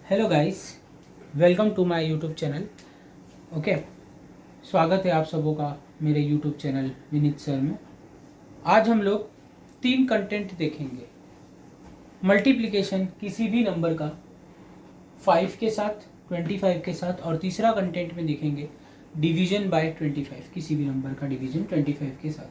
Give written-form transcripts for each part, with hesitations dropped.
Hello guys, welcome to my YouTube channel. Okay, स्वागत है आप सबों का मेरे यूट्यूब चैनल विनीत सर में। आज हम लोग 3 कंटेंट देखेंगे। मल्टीप्लिकेशन किसी भी नंबर का 5 के साथ, 25 के साथ, और तीसरा कंटेंट में देखेंगे डिवीजन बाय 25, किसी भी नंबर का डिवीजन 25 के साथ।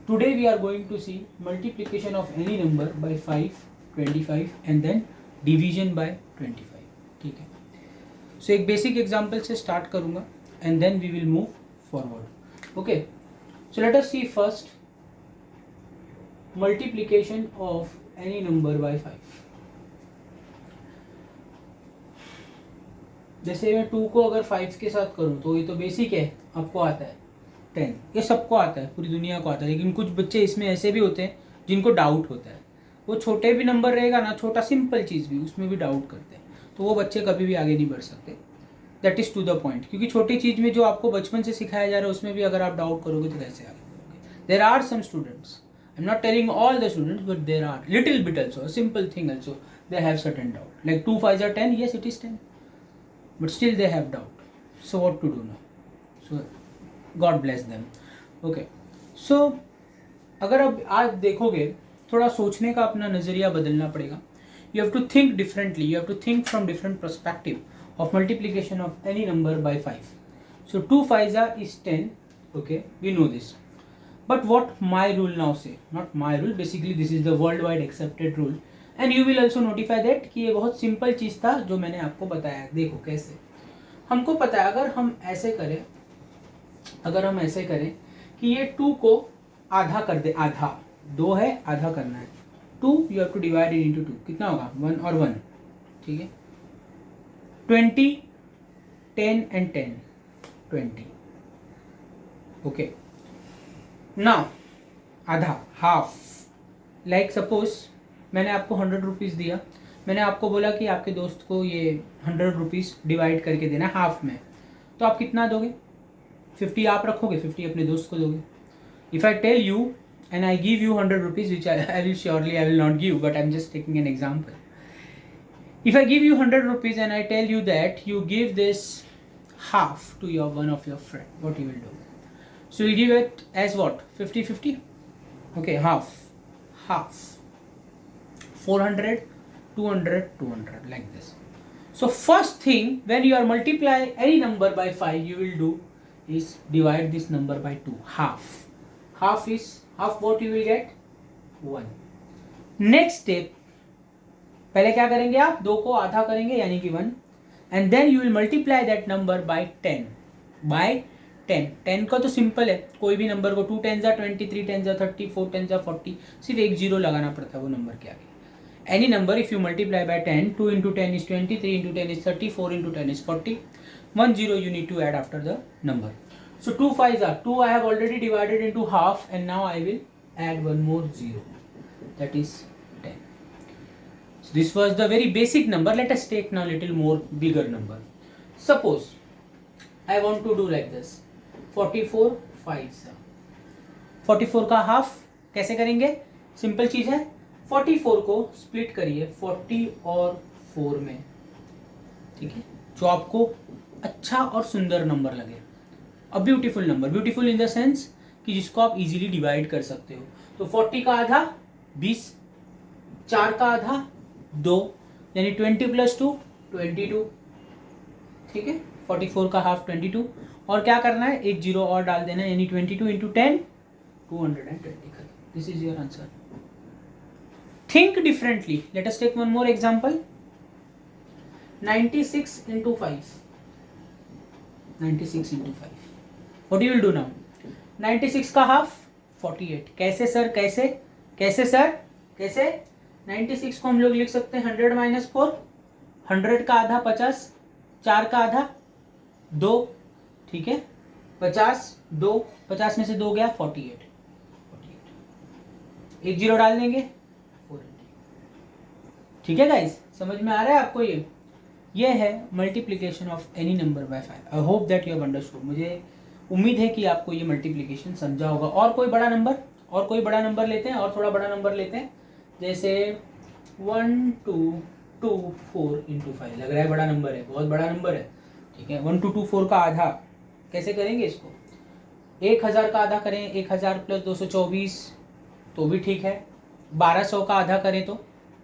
Today we are going to see multiplication of any number by 5, 25 and then division by 25। ठीक है, सो एक बेसिक एग्जांपल से स्टार्ट करूंगा and then we will move forward. Okay, so let us see first multiplication of any number by 5। जैसे मैं 2 को अगर 5 के साथ करूं तो ये तो बेसिक है, आपको आता है 10, ये सबको आता है, पूरी दुनिया को आता है। लेकिन कुछ बच्चे इसमें ऐसे भी होते हैं जिनको डाउट होता है, वो छोटे भी नंबर रहेगा ना, छोटा सिंपल चीज़ भी, उसमें भी डाउट करते हैं, तो वो बच्चे कभी भी आगे नहीं बढ़ सकते। That is to the point, क्योंकि छोटी चीज़ में जो आपको बचपन से सिखाया जा रहा है उसमें भी अगर आप डाउट करोगे तो कैसे आगे बढ़ोगे। There are some students, I am not telling all the students, but there are little bit also, simple thing also, they have certain doubt, like 2 5 are 10, yes it is 10, but still they have doubt. So what to do now? So God bless them. Okay, so अगर अब आज देखोगे, थोड़ा सोचने का अपना नज़रिया बदलना पड़ेगा। You have to think differently, you have to think from different perspective of multiplication of any number by 5. So 2 5s is 10. Okay, we know this. But what my rule now say? Not my rule. Basically, this is the worldwide accepted rule. And you will also notify that कि ये बहुत simple चीज़ था जो मैंने आपको बताया। देखो कैसे हमको पता है, अगर हम ऐसे करें कि ये 2 को आधा कर दे, आधा 2 है, आधा करना है 2, you have to divide it into 2। कितना होगा? 1 और 1। ठीक है, 20, 10 and 10, 20. Okay, now आधा, हाफ, लाइक सपोज मैंने आपको 100 रुपीज़ दिया, मैंने आपको बोला कि आपके दोस्त को ये 100 रुपीज़ डिवाइड करके देना हाफ में, तो आप कितना दोगे? 50 आप रखोगे, 50 अपने दोस्त को दोगे। If I tell you and I give you 100 rupees, which I will not give, but I am just taking an example. If I give you 100 rupees and I tell you that you give this half to one of your friend, what you will do? So you give it as what? 50-50? Okay, half. 400, 200, 200, like this. So first thing, when you are multiply any number by 5, you will do is divide this number by 2. Half. Half what you will get? 1. Next step, पहले क्या करेंगे आप? 2 को आधा करेंगे यानी कि 1, and then you will multiply that number by 10। By 10, 10 का तो सिंपल है, कोई भी नंबर को 2 10s are 20, 3 10s are 30, 4 10s are 40, सिर्फ एक जीरो लगाना पड़ता है वो नंबर के आगे। Any number if you multiply by 10, 2 into 10 is 20, 3 into 10 is 30, 4 into 10 is 40, 1 0 you need to add after the number. So 2 5s are 2, I have already divided into half, and now I will add one more 0, that is 10. So this was the very basic number. Let us take now little more bigger number. Suppose I want to do like this, 44 5s। 44 का half कैसे करेंगे? Simple चीज है, 44 को split करिए 40 और 4 में। ठीक है, जो आपको अच्छा और सुंदर नंबर लगे, a beautiful number, beautiful in the sense कि जिसको आप इजीली डिवाइड कर सकते हो। तो 40 का आधा 20, 4 का आधा 2, यानी 20 + 2 22। ठीक है, 44 का हाफ 22, और क्या करना है? एक जीरो और डाल देना है, यानी 22 × 10 220। This is your answer. Think differently, let us take one more example. 96 × 5, 96 × 5, what you will do now? 96 का हाफ 48। कैसे सर? कैसे सर? कैसे? 96 को हम लोग लिख सकते हैं 100 - 4, 100 का आधा 50, 4 का आधा 2, ठीक है, 50 2, 50 में से 2 गया 48, एक जीरो डाल देंगे 480। ठीक है गाइस, समझ में आ रहा है आपको? ये है multiplication of any number by 5। I hope that you have understood. मुझे उम्मीद है कि आपको ये मल्टीप्लिकेशन समझा होगा। और कोई बड़ा नंबर लेते हैं, और थोड़ा बड़ा नंबर लेते हैं, जैसे 1 2 1224 इंटू 5। लग रहा है बड़ा नंबर है, बहुत बड़ा नंबर है, ठीक है। 1224 का आधा कैसे करेंगे इसको? 1000 का आधा करें, 1000 प्लस 224 तो भी ठीक है। 1200 का आधा करें तो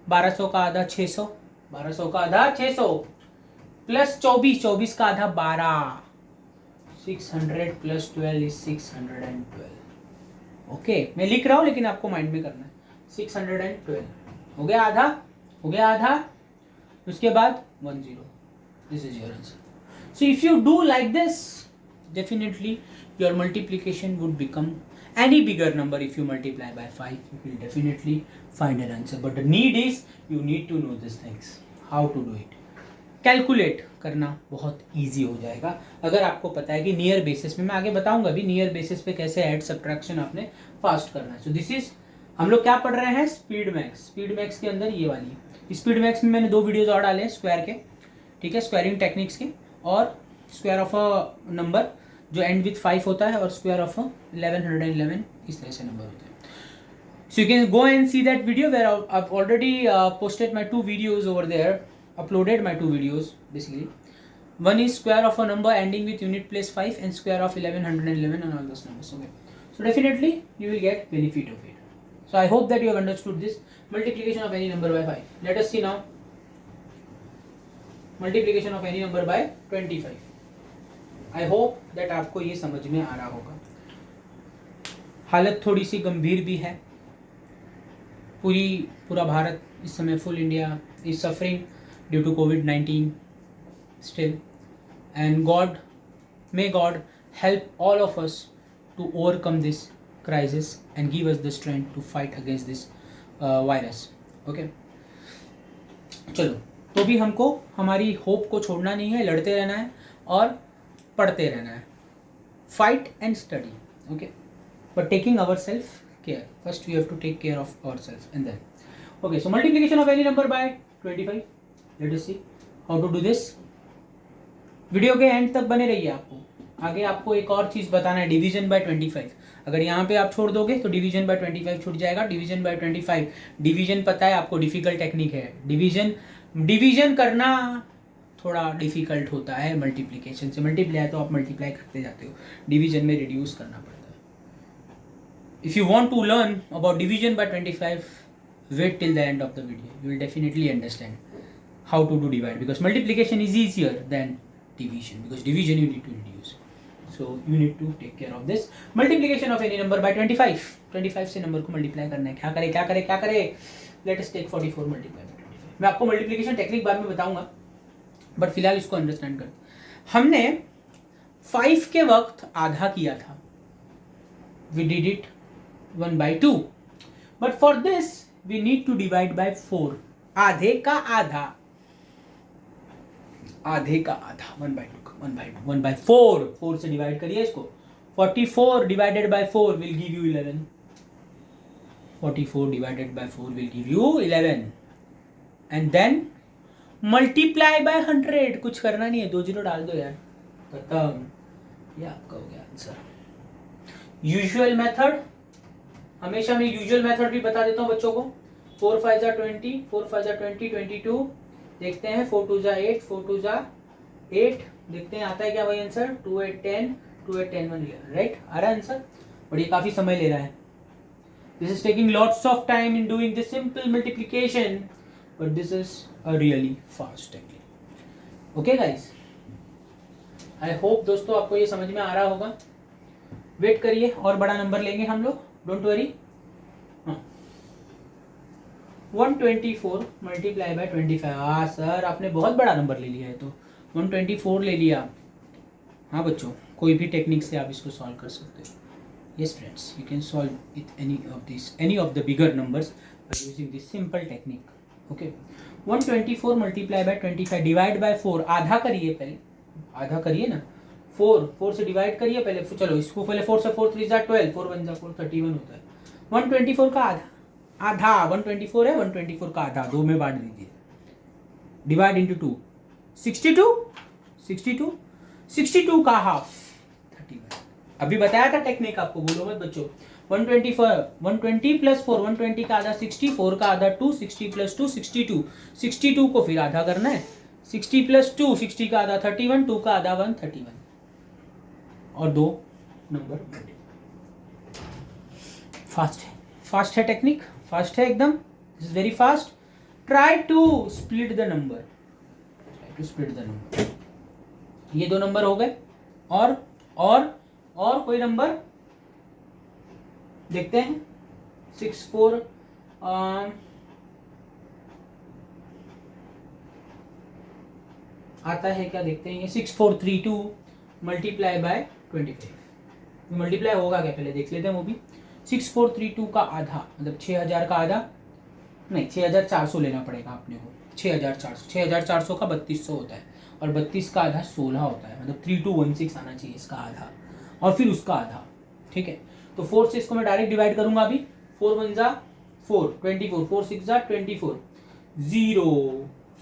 1200 का आधा 600, 1200 का आधा 600 प्लस 24, 24 का आधा 12, 600 प्लस 12 इज 612। ओके, मैं लिख रहा हूं लेकिन आपको माइंड में करना है। 612 हो गया आधा, हो गया आधा। उसके बाद 10, this is your answer. So if you do like this, definitely your multiplication would become any bigger number. If you multiply by 5, you will definitely find an answer, but the need is you need to know these things, how to do it. Calculate करना बहुत easy हो जाएगा अगर आपको पता है कि near basis में, मैं आगे बताऊंगा भी नियर बेसिस पे कैसे ऐड सब्ट्रैक्शन आपने फास्ट करना है। सो दिस इज, हम लोग क्या पढ़ रहे हैं? Speed max. स्पीड मैक्स के अंदर ये वाली स्पीड मैक्स में मैंने 2 वीडियोज और डाले हैं स्क्वायर के, ठीक है, स्क्वायरिंग टेक्निक्स के, और स्क्वायर ऑफ अ नंबर जो एंड विथ 5 होता है, और स्क्वायर ऑफ 1111 इस तरह से नंबर होते हैं। So you can go and see that video where I have already posted my 2 videos over there, uploaded my 2 videos basically. One is square of a number ending with unit place 5 and square of 1111 and all those numbers. Okay, so definitely you will get benefit of it. So I hope that you have understood this multiplication of any number by 5. Let us see now multiplication of any number by 25. I hope that आपको ये समझ में आ रहा होगा। हालत थोड़ी सी गंभीर भी है, पूरा भारत इस समय, full India is suffering due to COVID-19 still, and may God help all of us to overcome this crisis and give us the strength to fight against this virus. Okay, चलो, तो भी हमको हमारी होप को छोड़ना नहीं है, लड़ते रहना है और पढ़ते रहना है, fight and study. Okay, but taking ourselves care first, we have to take care of ourselves and then. Okay, so multiplication of any number by 25. Let us see how to do this. Video के and तक बने रहिए। आपको आगे आपको एक और चीज़ बताना है, डिवीजन बाय 25। अगर यहाँ पे आप छोड़ दोगे तो डिवीजन बाय 25 छूट जाएगा। डिवीजन बाय 25, डिवीजन पता है आपको, डिफिकल्ट टेक्निक है। डिवीजन करना थोड़ा डिफिकल्ट होता है मल्टीप्लिकेशन से। मल्टीप्लाई तो आप मल्टीप्लाई करते जाते हो, डिवीजन में रिड्यूस करना पड़ता है। If you want to learn about division by 25, wait till the end of the video. You will definitely understand how to do divide, because multiplication is easier than division, because division you need to reduce. So you need to take care of this. Multiplication of any number by 25. 25 से number को multiply करना है। क्या करे? Let us take 44 multiply by 25. मैं आपको multiplication technique बाद में बताऊंगा, बट फिलहाल इसको अंडरस्टैंड करते। हमने 5 के वक्त आधा किया था, we did it 1/2, but for this we need to divide by 4. आधे का आधा 1/2 का 1/4, 4 से डिवाइड करिए इसको। 44 divided by 4 will give you 11. 44 divided by 4 will give you 11. And then multiply by 100. कुछ करना नहीं है, 2 0 डाल दो यार, खत्म। ये आपका हो गया आंसर। यूजुअल मेथड, हमेशा मैं यूजुअल मेथड भी बता देता हूँ बच्चों को। 4 5 20, 4 5 20, 22 देखते हैं। 4 2 8, 4 2 8 देखते हैं आता है क्या वही आंसर। 2 8 10, 2 8 10 1 11, राइट, आ रहा है आंसर। बट ये काफी समय ले रहा है। This is taking lots of time in doing this simple multiplication, but this is a really fast technique. Okay guys, I hope दोस्तों आपको ये समझ में आ रहा होगा। वेट करिए, और बड़ा नंबर लेंगे हम लोग, डोंट वरी। 124 multiply by 25। हाँ सर, आपने बहुत बड़ा नंबर ले लिया है, तो 124 ले लिया। हाँ बच्चों, कोई भी टेक्निक से आप इसको सॉल्व कर सकते हो। Yes friends, you can solve with any of the bigger numbers by using this simple technique. Okay, 124 multiply by 25 divide by 4। आधा करिए पहले, आधा करिए ना। 4 से डिवाइड करिए पहले। चलो इसको पहले 4 से 4 3 12, 4 1 4 31 होता है। 124 का आधा 124 है, 124 का आधा 2 में बांट दीजिए। डिवाइड इंटू 2, 62 का हाफ 31। अभी बताया था टेक्निक आपको, बोलो मत बच्चों। 120 प्लस 4, 120 का आधा 60, 4 का आधा 2, 60 प्लस 2 62, 62 को फिर आधा करना है, 60 प्लस 2, 60 का आधा 31, 2 का आधा 131 और 2 नंबर। फास्ट है टेक्निक, फास्ट है एकदम, this is very fast. Try to split the number, ये 2 नंबर हो गए। और कोई नंबर देखते हैं। 64 आता है क्या देखते हैं। 6432 मल्टीप्लाई बाय 25, मल्टीप्लाई होगा क्या पहले देख लेते हैं वो भी। 6432 का आधा मतलब 6000 का आधा नहीं 6400 लेना पड़ेगा अपने को। 6400 का 3200 होता है और 32 का आधा 16 होता है, मतलब 3216 आना चाहिए इसका आधा और फिर उसका आधा। ठीक है, तो 4 से इसको मैं डायरेक्ट डिवाइड करूंगा अभी। 4 1 जा 4, 24, 4 6 जा 24, 0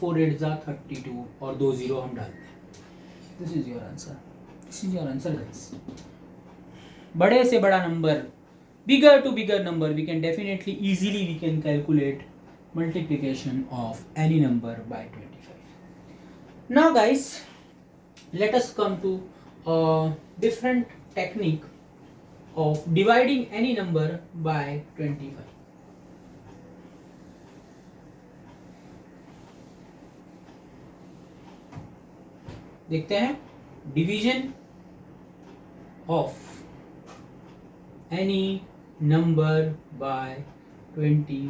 4 8 जा 32 और 2 0 हम डालते हैं। This is your answer guys. बड़े से बड़ा number, bigger to bigger number, we can definitely easily we can calculate multiplication of any number by 25. Now guys, let us come to a different technique of dividing any number by 25. देखते हैं division of any number by 25।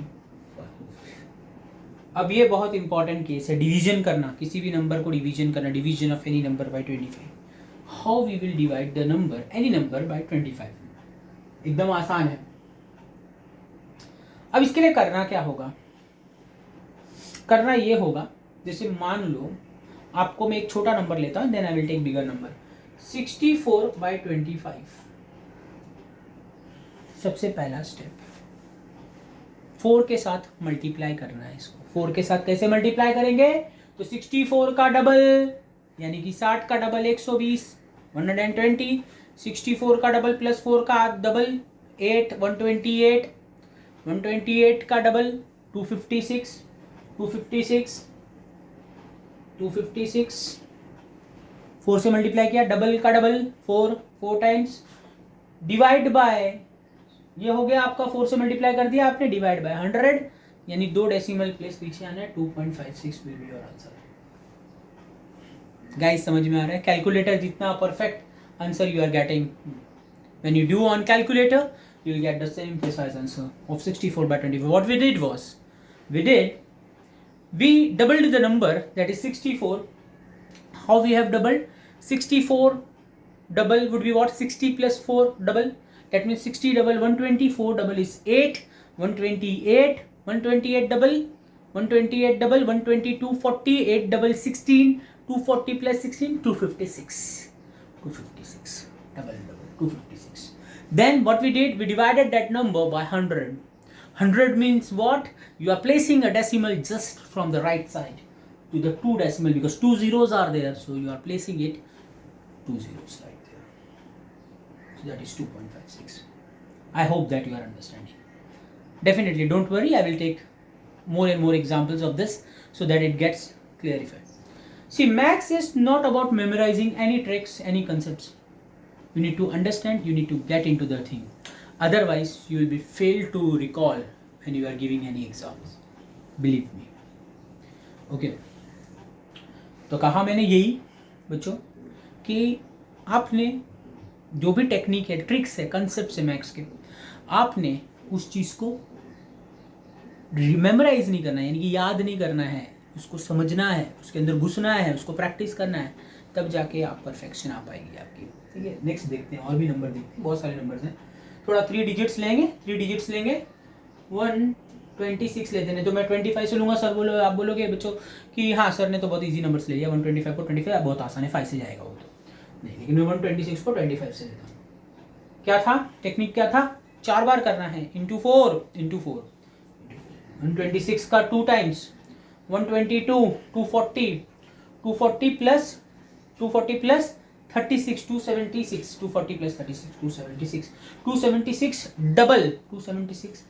अब ये बहुत important case है, division करना, किसी भी number को डिवीजन करना, division of any number by 25। How we will divide the number any number by 25। एकदम आसान है। अब इसके लिए करना क्या होगा, करना ये होगा, जैसे मान लो आपको मैं एक छोटा नंबर लेता हूँ, then I will take bigger number. 64 by 25, सबसे पहला स्टेप 4 के साथ मल्टीप्लाई करना है इसको। 4 के साथ कैसे मल्टीप्लाई करेंगे, तो 64 का डबल यानी कि 60 का डबल 120 120, 64 का डबल प्लस 4 का डबल 8 128, 128 का डबल 256, 4 से मल्टीप्लाई किया, डबल का डबल 4 टाइम्स, डिवाइड बाय, ये हो गया आपका 4 से मल्टीप्लाई कर दिया आपने, डिवाइड बाय 100 यानी 2 डेसिमल प्लेस पीछे आना है, 2.56 will be your answer. Guys समझ में आ रहा है, कैलकुलेटर जितना perfect answer you are getting when you do on calculator, you will get the same precise answer of 64 by 25. What we did was, we doubled the number, that is 64. How we have doubled? 64 double would be what? 60 plus 4 double. That means 60 double 124 double is 8. 128 double 122 40, 8 double 16, 240 plus 16 256 double 256. Then what we did, we divided that number by 100. 100 means what? You are placing a decimal just from the right side to the 2 decimal, because 2 zeros are there, so you are placing it 2 zeros right there. So that is 2.56. I hope that you are understanding. Definitely don't worry, I will take more and more examples of this so that it gets clarified. See, maths is not about memorizing any tricks, any concepts. You need to understand, you need to get into the thing. Otherwise, you will be failed to recall when you are giving any exams. Believe me. Okay. तो कहा मैंने यही बच्चों कि आपने जो भी technique है, ट्रिक्स है, कंसेप्ट है मैथ्स के, आपने उस चीज़ को रिमेमराइज नहीं करना है, यानी कि याद नहीं करना है, उसको समझना है, उसके अंदर घुसना है, उसको प्रैक्टिस करना है, तब जाके आप परफेक्शन आ पाएगी आपकी। ठीक है, नेक्स्ट देखते हैं, और भी नंबर देखते हैं, बहुत सारे नंबर्स हैं। थोड़ा 3 डिजिट्स लेंगे, 126 लेते हैं, तो मैं 25 से लूँगा। सर बोलो, आप बोलोगे बच्चों कि हाँ सर ने तो बहुत इजी नंबर से लिया, 125 को 25 बहुत आसान है, 5 से जाएगा वो तो नहीं, लेकिन मैं 126 को 25 से लेता हूँ। क्या था टेक्निक, क्या था, 4 बार करना है, इंटू 4 126 का 2 times, 122 240 plus 36, 276, 240 plus 36, 276, 276 double, 276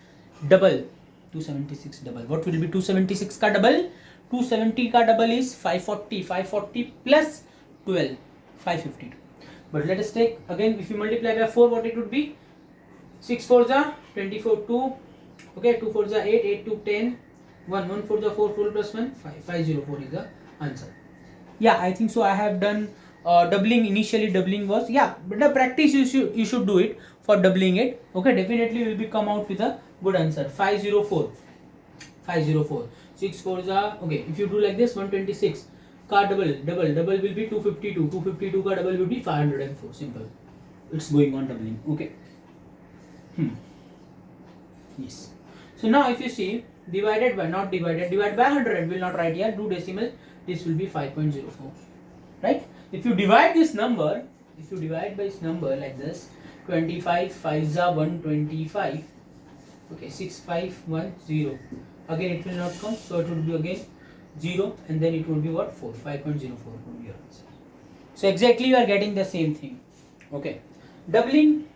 double, 276 double. What will be 276 का double? 270 का double is 540, 540 plus 12, 552. But let us take again, if you multiply by 4, what it would be? 6 4s are 24, 2, okay, 2 4s are 8, 8 2 10, 1, 1 4s are 4, 4 plus 1, 5, 504 is the answer. Yeah, I think so. I have done doubling. Initially doubling was, yeah, but the practice you should do it for doubling it. Okay, definitely will be come out with a good answer. 504, 504. 6 4s are, okay, if you do like this, 126 का double will be 252, 252 का double will be 504. Simple, it's going on doubling. Okay. Yes. So now if you see, divided by, not divided, divide by 100, will not write here, do decimal, this will be 5.04, right? If you divide this number, if you divide by this number like this, 25 5s are 125, okay, 6510, again it will not come, so it would be again 0, and then it would be what, 4, 5.04 would be your answer. So exactly you are getting the same thing. Okay, doubling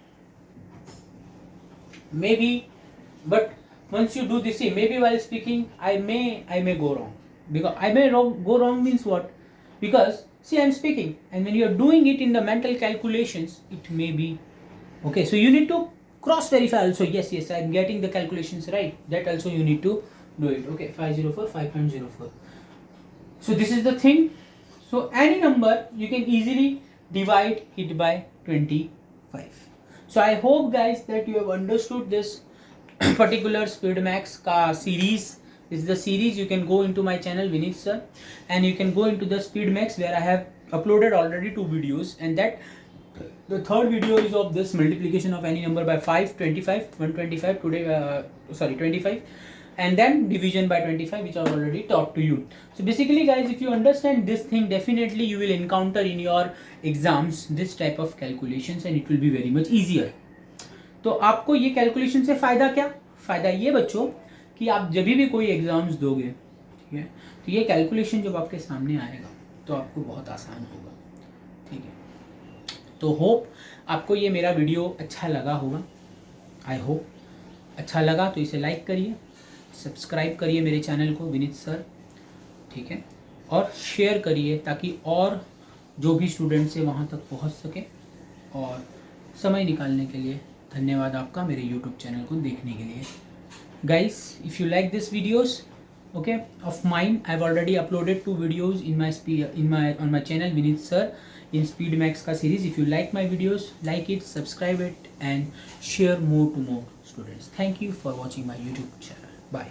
maybe, but once you do this, see, maybe while speaking I may go wrong, because I may go wrong means what? Because see, I am speaking, and when you are doing it in the mental calculations, it may be okay. So you need to cross verify also. Yes, I am getting the calculations right. That also you need to do it. Okay, 504, 5.04. So this is the thing. So any number you can easily divide it by 25. So I hope guys that you have understood this particular SpeedMax ka series. This is the series. You can go into my channel Vineet sir, and you can go into the SpeedMax where I have uploaded already 2 videos, and that the third video is of this multiplication of any number by 5, 25, 125 today, 25, and then division by 25, which I already taught to you. So basically guys, if you understand this thing, definitely you will encounter in your exams this type of calculations, and it will be very much easier. तो आपको ये calculation से फ़ायदा क्या? फ़ायदा ये बच्चों कि आप जब भी कोई एग्ज़ाम्स दोगे, ठीक है, तो ये कैलकुलेशन जब आपके सामने आएगा तो आपको बहुत आसान होगा. ठीक है, तो होप आपको ये मेरा वीडियो अच्छा लगा होगा. आई होप अच्छा लगा तो इसे लाइक करिए, सब्सक्राइब करिए मेरे चैनल को विनीत सर, ठीक है, और शेयर करिए ताकि और जो भी स्टूडेंट्स है वहाँ तक पहुँच सके. और समय निकालने के लिए धन्यवाद आपका मेरे यूट्यूब चैनल को देखने के लिए. Guys, if you like this videos okay of mine, I've already uploaded 2 videos on my channel Vineet sir in SpeedMax ka series. If you like my videos, like it, subscribe it, and share more to more students. Thank you for watching my YouTube channel. Bye.